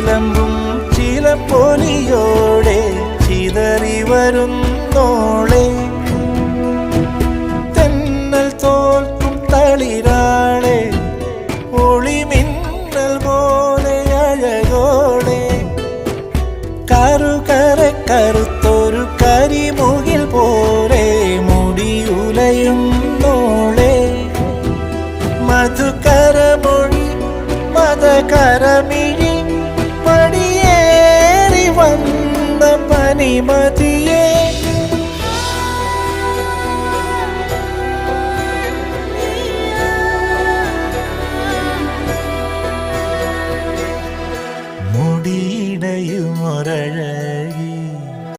ചിലമ്പും ചിലപ്പൊലിയോടെ ചിതറി വരുന്നോളെ തെന്നൽ തോൽക്കും തളിരാളെ ഒളിമിന്നൽ പോലെ അഴകോടെ കറുത്തൊരു കരിമുകിൽ പോലെ മുടിയുലയുന്നോളെ മധുകരമൊഴി മതകരമിഴി പടിയേറി വന്ന പനിമതിയെ മുടിയിടയുമൊരഴ